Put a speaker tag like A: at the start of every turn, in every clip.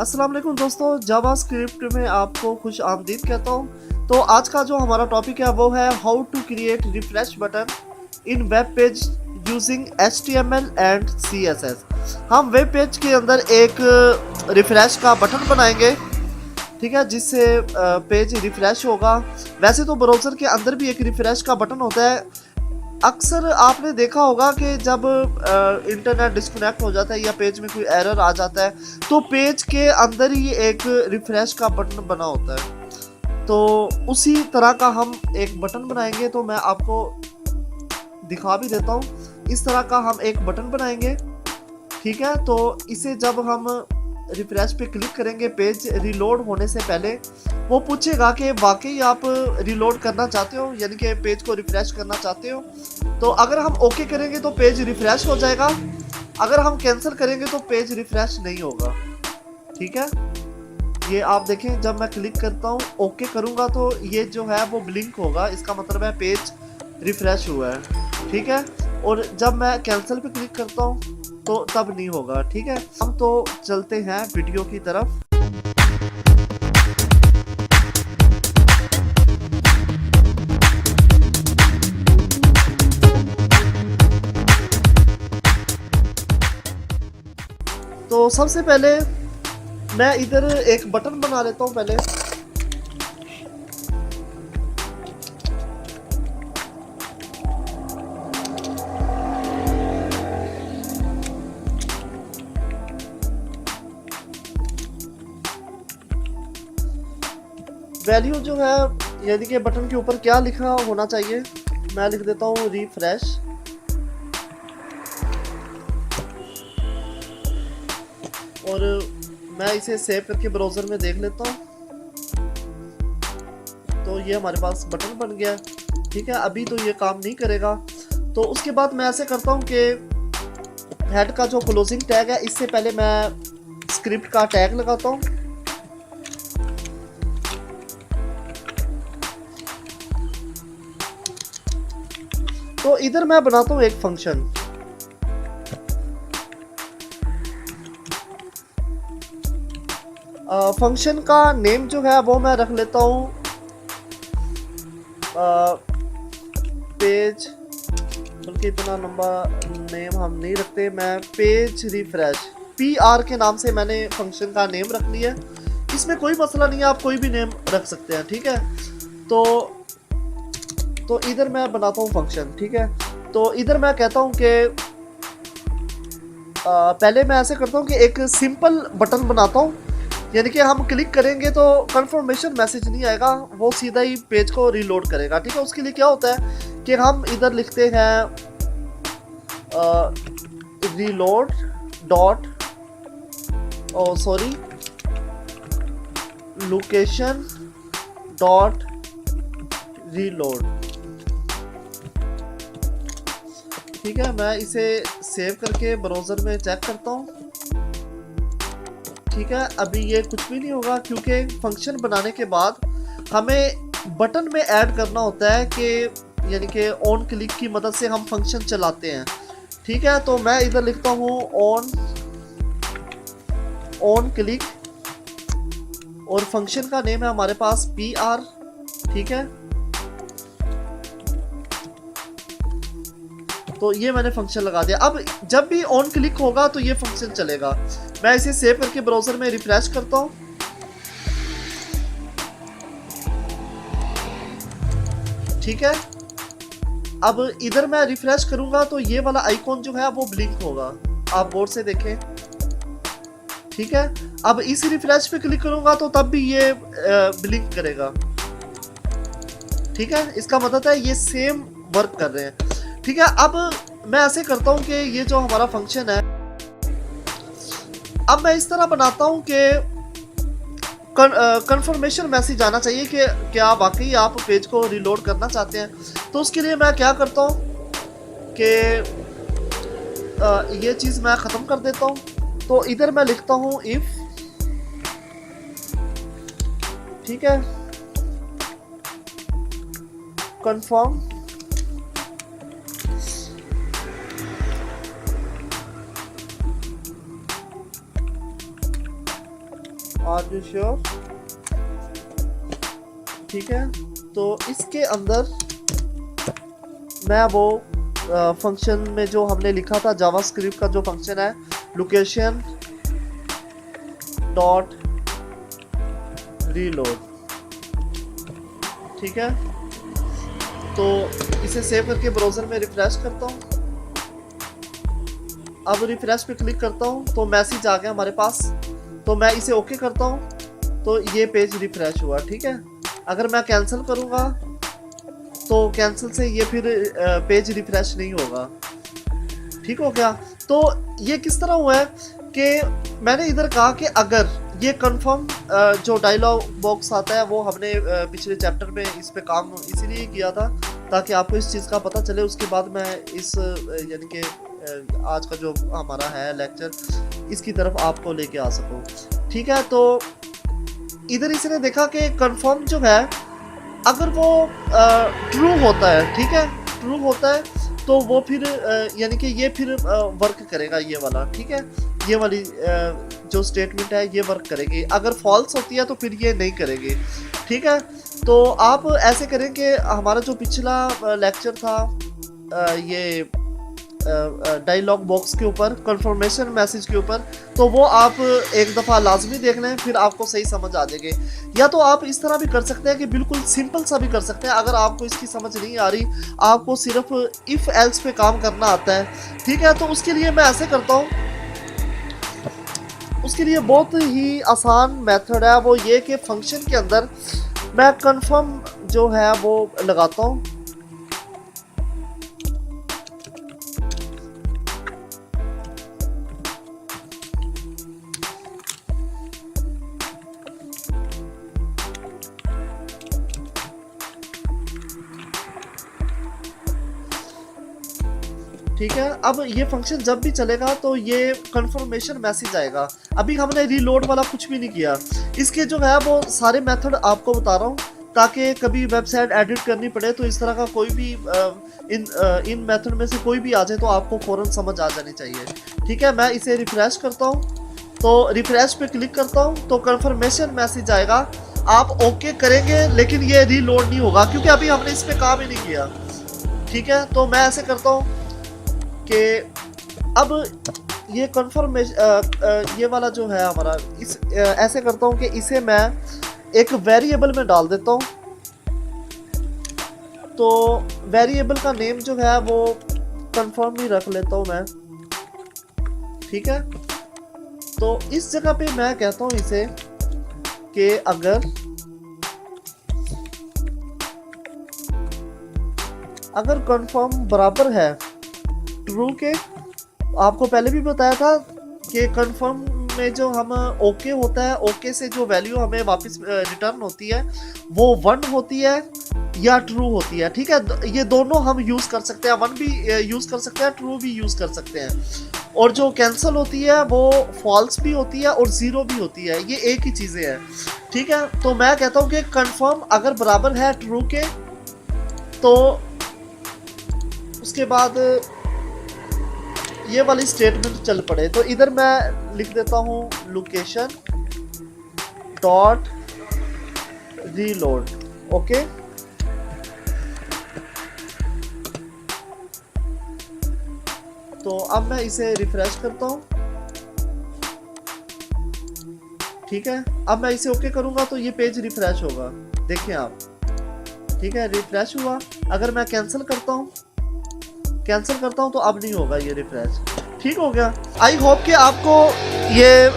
A: अस्सलाम वालेकुम दोस्तों, जावास्क्रिप्ट में आपको खुश आमदीद कहता हूँ। तो आज का जो हमारा टॉपिक है वो है how to create refresh button in web page using HTML and CSS। हम वेब पेज के अंदर एक रिफ्रेश का बटन बनाएंगे, ठीक है, जिससे पेज रिफ्रेश होगा। वैसे तो ब्राउज़र के अंदर भी एक रिफ्रेश का बटन होता है। अक्सर आपने देखा होगा कि जब इंटरनेट डिस्कनेक्ट हो जाता है या पेज में कोई एरर आ जाता है तो पेज के अंदर ही एक रिफ्रेश का बटन बना होता है। तो उसी तरह का हम एक बटन बनाएंगे, तो मैं आपको दिखा भी देता हूँ। इस तरह का हम एक बटन बनाएंगे, ठीक है। तो इसे जब हम रिफ्रेश पे क्लिक करेंगे, पेज रिलोड होने से पहले वो पूछेगा कि वाकई आप रिलोड करना चाहते हो, यानी कि पेज को रिफ्रेश करना चाहते हो। तो अगर हम ओके करेंगे तो पेज रिफ्रेश हो जाएगा, अगर हम कैंसिल करेंगे तो पेज रिफ्रेश नहीं होगा, ठीक है। ये आप देखें, जब मैं क्लिक करता हूँ ओके करूँगा तो ये जो है वो ब्लिंक होगा, इसका मतलब है पेज रिफ्रेश हुआ है, ठीक है। और जब मैं कैंसिल पे क्लिक करता हूँ तो तब नहीं होगा, ठीक है। हम तो चलते हैं वीडियो की तरफ। तो सबसे पहले मैं इधर एक बटन बना लेता हूँ पहले। वैल्यू जो है, यानी कि बटन के ऊपर क्या लिखा होना चाहिए, मैं लिख देता हूँ रिफ्रेश। और मैं इसे सेव करके ब्राउज़र में देख लेता हूँ। तो ये हमारे पास बटन बन गया, ठीक है। अभी तो ये काम नहीं करेगा, तो उसके बाद मैं ऐसे करता हूँ कि हेड का जो क्लोजिंग टैग है, इससे पहले मैं स्क्रिप्ट का टैग लगाता हूँ। तो इधर मैं बनाता हूँ एक फंक्शन। फंक्शन का नेम जो है वो मैं रख लेता हूँ पेज, बल्कि इतना लंबा नेम हम नहीं रखते, मैं पेज रिफ्रेश PR के नाम से मैंने फंक्शन का नेम रख लिया। इसमें कोई मसला नहीं है, आप कोई भी नेम रख सकते हैं, ठीक है। तो इधर मैं बनाता हूँ फंक्शन, ठीक है। तो इधर मैं कहता हूँ कि पहले मैं ऐसे करता हूँ कि एक सिंपल बटन बनाता हूँ, यानी कि हम क्लिक करेंगे तो कंफर्मेशन मैसेज नहीं आएगा, वो सीधा ही पेज को रीलोड करेगा, ठीक है। उसके लिए क्या होता है कि हम इधर लिखते हैं reload dot sorry location dot reload, ठीक है। मैं इसे सेव करके ब्राउज़र में चेक करता हूँ, ठीक है। अभी ये कुछ भी नहीं होगा, क्योंकि फंक्शन बनाने के बाद हमें बटन में ऐड करना होता है कि यानी कि ऑन क्लिक की मदद से हम फंक्शन चलाते हैं, ठीक है। तो मैं इधर लिखता हूँ ऑन क्लिक, और फंक्शन का नेम है हमारे पास PR, ठीक है। तो ये मैंने फंक्शन लगा दिया। अब जब भी ऑन क्लिक होगा तो ये फंक्शन चलेगा। मैं इसे सेव करके ब्राउज़र में रिफ्रेश करता हूँ, ठीक है। अब इधर मैं रिफ्रेश करूंगा तो ये वाला आइकॉन जो है वो ब्लिंक होगा, आप गौर से देखें, ठीक है। अब इस रिफ्रेश पे क्लिक करूंगा तो तब भी ये ब्लिंक करेगा, ठीक है। इसका मतलब है ये सेम वर्क कर रहे हैं, ठीक है। अब मैं ऐसे करता हूं कि ये जो हमारा फंक्शन है, अब मैं इस तरह बनाता हूं कि कंफर्मेशन मैसेज आना चाहिए कि क्या वाकई आप पेज को रिलोड करना चाहते हैं। तो उसके लिए मैं क्या करता हूं कि ये चीज़ मैं ख़त्म कर देता हूं। तो इधर मैं लिखता हूं इफ़, ठीक है, कंफर्म आर यू श्योर? ठीक है, तो इसके अंदर मैं वो फंक्शन में जो हमने लिखा था जावास्क्रिप्ट का जो फंक्शन है लोकेशन डॉट रीलोड, ठीक है, तो इसे सेव करके ब्राउज़र में रिफ्रेश करता हूँ। अब रिफ्रेश पे क्लिक करता हूँ तो मैसेज आ गया हमारे पास, तो मैं इसे ओके करता हूँ तो ये पेज रिफ्रेश हुआ। ठीक है, अगर मैं कैंसिल करूँगा तो कैंसिल से ये फिर पेज रिफ्रेश नहीं होगा। ठीक हो गया। तो ये किस तरह हुआ है कि मैंने इधर कहा कि अगर ये कंफर्म जो डायलॉग बॉक्स आता है वो हमने पिछले चैप्टर में इस पे काम इसीलिए किया था ताकि आपको इस चीज़ का पता चले। उसके बाद मैं इस यानी कि आज का जो हमारा है लेक्चर इसकी तरफ आपको लेके आ सकूं। ठीक है, तो इधर इसने देखा कि कंफर्म जो है अगर वो ट्रू होता है, ठीक है, ट्रू होता है तो वो फिर यानी कि ये फिर वर्क करेगा ये वाला। ठीक है, ये वाली जो स्टेटमेंट है ये वर्क करेगी। अगर फॉल्स होती है तो फिर ये नहीं करेगी। ठीक है, तो आप ऐसे करें कि हमारा जो पिछला लेक्चर था ये डायलॉग बॉक्स के ऊपर कंफर्मेशन मैसेज के ऊपर, तो वो आप एक दफ़ा लाजमी देख लें, फिर आपको सही समझ आ जाएगी। या तो आप इस तरह भी कर सकते हैं कि बिल्कुल सिंपल सा भी कर सकते हैं। अगर आपको इसकी समझ नहीं आ रही, आपको सिर्फ इफ़ एल्स पे काम करना आता है, ठीक है, तो उसके लिए मैं ऐसे करता हूँ। उसके लिए बहुत ही आसान मेथड है, वो ये कि फंक्शन के अंदर मैं कंफर्म जो है वो लगाता हूँ। ठीक है, अब ये फंक्शन जब भी चलेगा तो ये कंफर्मेशन मैसेज आएगा। अभी हमने रीलोड वाला कुछ भी नहीं किया। इसके जो है वो सारे मेथड आपको बता रहा हूँ ताकि कभी वेबसाइट एडिट करनी पड़े तो इस तरह का कोई भी इन मेथड में से कोई भी आ जाए तो आपको फ़ौरन समझ आ जानी चाहिए। ठीक है, मैं इसे रिफ्रेश करता हूँ, तो रिफ्रेश पे क्लिक करता हूँ तो कंफर्मेशन मैसेज आएगा। आप ओके करेंगे लेकिन ये रीलोड नहीं होगा क्योंकि अभी हमने इस पर काम ही नहीं किया। ठीक है, तो मैं ऐसे करता हूँ कि अब ये कंफर्मेशन ये वाला जो है हमारा इस ऐसे करता हूँ कि इसे मैं एक वेरिएबल में डाल देता हूँ। तो वेरिएबल का नेम जो है वो कंफर्म ही रख लेता हूँ मैं। ठीक है, तो इस जगह पे मैं कहता हूँ इसे कि अगर कंफर्म बराबर है ट्रू के, आपको पहले भी बताया था कि कंफर्म में जो हम ओके होता है, ओके से जो वैल्यू हमें वापस रिटर्न होती है वो 1 होती है या ट्रू होती है। ठीक है, ये दोनों हम यूज़ कर सकते हैं, 1 भी यूज़ कर सकते हैं, ट्रू भी यूज़ कर सकते हैं। और जो कैंसिल होती है वो फॉल्स भी होती है और 0 भी होती है, ये एक ही चीज़ें हैं। ठीक है, तो मैं कहता हूँ कि कंफर्म अगर बराबर है ट्रू के तो उसके बाद ये वाली स्टेटमेंट चल पड़े। तो इधर मैं लिख देता हूँ लोकेशन डॉट रीलोड। ओके, तो अब मैं इसे रिफ्रेश करता हूँ। ठीक है, अब मैं इसे ओके करूंगा तो ये पेज रिफ्रेश होगा, देखिए आप। ठीक है, रिफ्रेश हुआ। अगर मैं कैंसिल करता हूँ तो अब नहीं होगा ये रिफ्रेश। ठीक हो गया। आई होप कि आपको ये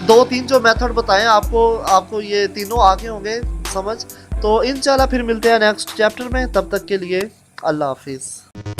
A: 2-3 जो मेथड बताएं आपको ये तीनों आगे होंगे समझ। तो इंशाल्लाह फिर मिलते हैं नेक्स्ट चैप्टर में, तब तक के लिए अल्लाह हाफिज़।